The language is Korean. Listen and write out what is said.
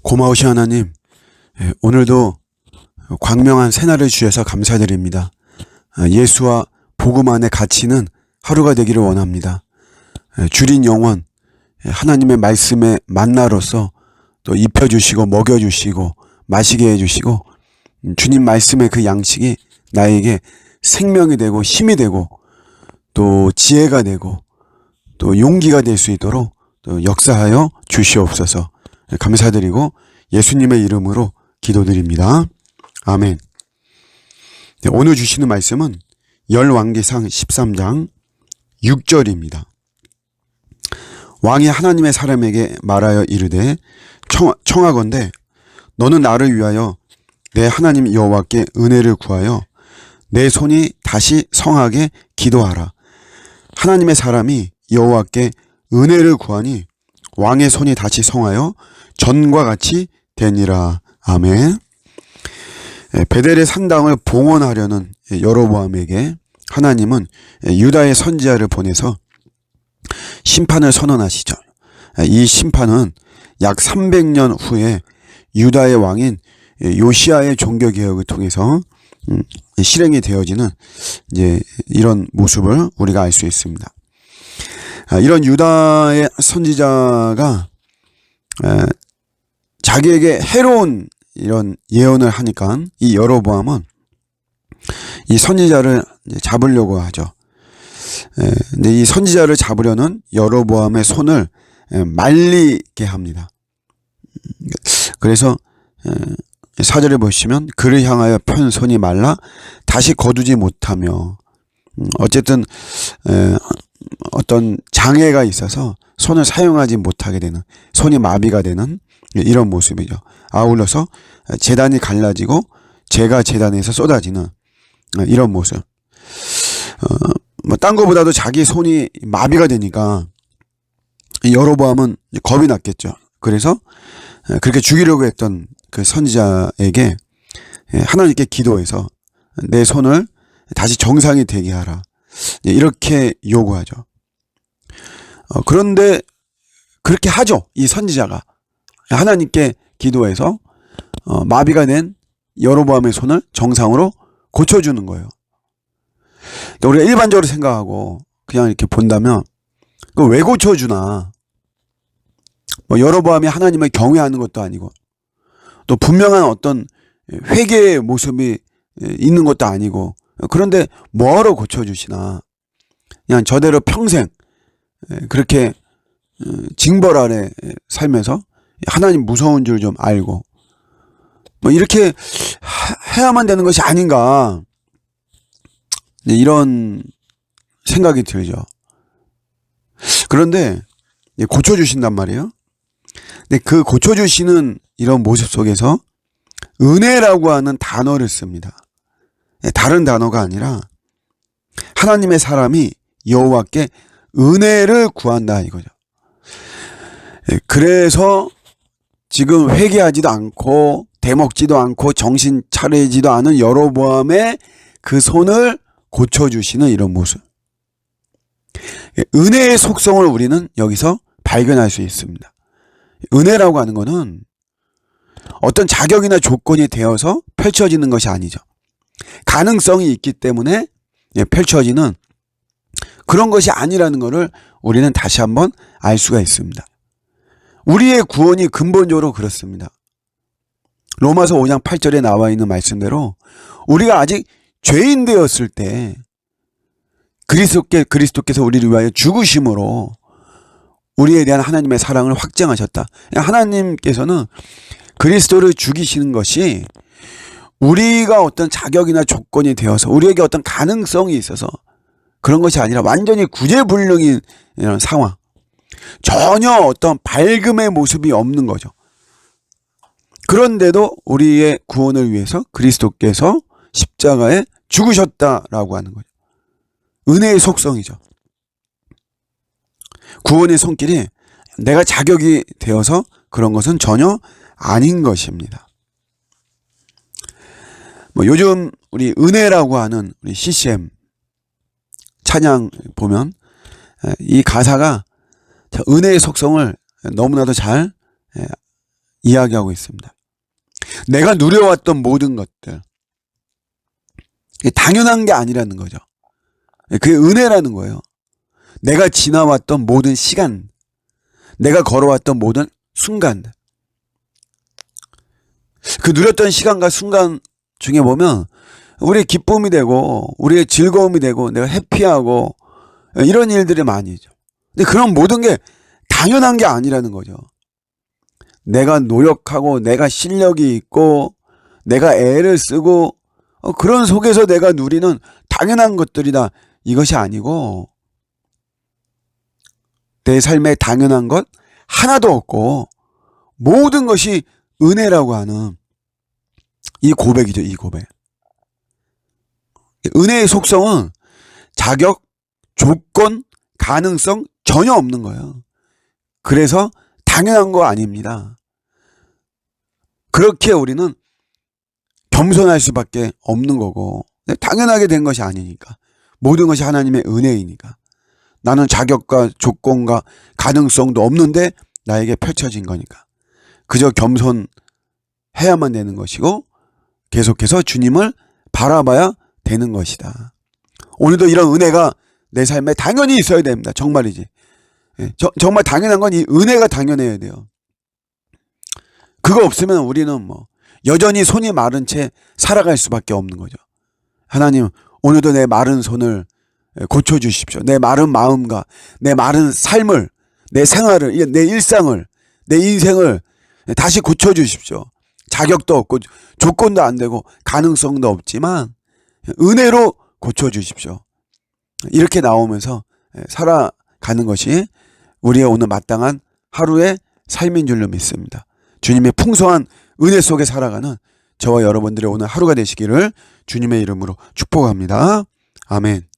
고마우신 하나님, 오늘도 광명한 새날을 주셔서 감사드립니다. 예수와 복음 안에 갇히는 하루가 되기를 원합니다. 주린 영혼, 하나님의 말씀의 만나로서 또 입혀주시고 먹여주시고 마시게 해주시고, 주님 말씀의 그 양식이 나에게 생명이 되고 힘이 되고 또 지혜가 되고 또 용기가 될 수 있도록 또 역사하여 주시옵소서. 감사드리고 예수님의 이름으로 기도드립니다. 아멘. 네, 오늘 주시는 말씀은 열왕기상 13장 6절입니다. 왕이 하나님의 사람에게 말하여 이르되 청하건대 너는 나를 위하여 내 하나님 여호와께 은혜를 구하여 내 손이 다시 성하게 기도하라. 하나님의 사람이 여호와께 은혜를 구하니 왕의 손이 다시 성하여 전과 같이 되니라. 아멘. 베델의 산당을 봉헌하려는 여로보암에게 하나님은 유다의 선지자를 보내서 심판을 선언하시죠. 이 심판은 약 300년 후에 유다의 왕인 요시아의 종교개혁을 통해서 실행이 되어지는 이제 이런 모습을 우리가 알 수 있습니다. 이런 유다의 선지자가 자기에게 해로운 이런 예언을 하니까 이 여로보암은 이 선지자를 잡으려고 하죠. 근데 이 선지자를 잡으려는 여로보암의 손을 말리게 합니다. 그래서 4절에 보시면 그를 향하여 편 손이 말라 다시 거두지 못하며, 어쨌든 어떤 장애가 있어서 손을 사용하지 못하게 되는, 손이 마비가 되는 이런 모습이죠. 아울러서 제단이 갈라지고 재가 제단에서 쏟아지는 이런 모습. 딴 거보다도 자기 손이 마비가 되니까 여로보암은 겁이 났겠죠. 그래서 그렇게 죽이려고 했던 그 선지자에게 하나님께 기도해서 내 손을 다시 정상이 되게 하라, 이렇게 요구하죠. 그런데 그렇게 하죠. 이 선지자가 하나님께 기도해서 마비가 된 여로보암의 손을 정상으로 고쳐주는 거예요. 우리가 일반적으로 생각하고 그냥 이렇게 본다면 왜 고쳐주나, 여로보암이 하나님을 경외하는 것도 아니고 또 분명한 어떤 회개의 모습이 있는 것도 아니고, 그런데 뭐하러 고쳐주시나, 그냥 저대로 평생 그렇게 징벌 아래 살면서 하나님 무서운 줄 좀 알고 이렇게 해야만 되는 것이 아닌가, 이런 생각이 들죠. 그런데 고쳐주신단 말이에요. 근데 그 고쳐주시는 이런 모습 속에서 은혜라고 하는 단어를 씁니다. 다른 단어가 아니라 하나님의 사람이 여호와께 은혜를 구한다 이거죠. 그래서 지금 회개하지도 않고 대먹지도 않고 정신 차리지도 않은 여로보암의 그 손을 고쳐주시는 이런 모습. 은혜의 속성을 우리는 여기서 발견할 수 있습니다. 은혜라고 하는 것은 어떤 자격이나 조건이 되어서 펼쳐지는 것이 아니죠. 가능성이 있기 때문에 펼쳐지는 그런 것이 아니라는 것을 우리는 다시 한번 알 수가 있습니다. 우리의 구원이 근본적으로 그렇습니다. 로마서 5장 8절에 나와 있는 말씀대로 우리가 아직 죄인 되었을 때 그리스도께서 우리를 위하여 죽으심으로 우리에 대한 하나님의 사랑을 확증하셨다. 하나님께서는 그리스도를 죽이시는 것이 우리가 어떤 자격이나 조건이 되어서 우리에게 어떤 가능성이 있어서 그런 것이 아니라 완전히 구제불능인 이런 상황, 전혀 어떤 밝음의 모습이 없는 거죠. 그런데도 우리의 구원을 위해서 그리스도께서 십자가에 죽으셨다라고 하는 거죠. 은혜의 속성이죠. 구원의 손길이 내가 자격이 되어서 그런 것은 전혀 아닌 것입니다. 요즘 우리 은혜라고 하는 우리 CCM 찬양 보면 이 가사가 은혜의 속성을 너무나도 잘 이야기하고 있습니다. 내가 누려왔던 모든 것들, 이게 당연한 게 아니라는 거죠. 그게 은혜라는 거예요. 내가 지나왔던 모든 시간, 내가 걸어왔던 모든 순간, 그 누렸던 시간과 순간 중에 보면 우리의 기쁨이 되고 우리의 즐거움이 되고 내가 해피하고 이런 일들이 많이 있죠. 근데 그런 모든 게 당연한 게 아니라는 거죠. 내가 노력하고 내가 실력이 있고 내가 애를 쓰고 그런 속에서 내가 누리는 당연한 것들이다, 이것이 아니고 내 삶에 당연한 것 하나도 없고 모든 것이 은혜라고 하는 이 고백이죠. 이 고백. 은혜의 속성은 자격, 조건, 가능성 전혀 없는 거예요. 그래서 당연한 거 아닙니다. 그렇게 우리는 겸손할 수밖에 없는 거고, 당연하게 된 것이 아니니까. 모든 것이 하나님의 은혜이니까. 나는 자격과 조건과 가능성도 없는데 나에게 펼쳐진 거니까. 그저 겸손해야만 되는 것이고 계속해서 주님을 바라봐야 되는 것이다. 오늘도 이런 은혜가 내 삶에 당연히 있어야 됩니다. 정말이지. 정말 당연한 건 이 은혜가 당연해야 돼요. 그거 없으면 우리는 여전히 손이 마른 채 살아갈 수밖에 없는 거죠. 하나님, 오늘도 내 마른 손을 고쳐주십시오. 내 마른 마음과 내 마른 삶을, 내 생활을, 내 일상을, 내 인생을 다시 고쳐주십시오. 자격도 없고 조건도 안 되고 가능성도 없지만 은혜로 고쳐주십시오. 이렇게 나오면서 살아가는 것이 우리의 오늘 마땅한 하루의 삶인 줄로 믿습니다. 주님의 풍성한 은혜 속에 살아가는 저와 여러분들의 오늘 하루가 되시기를 주님의 이름으로 축복합니다. 아멘.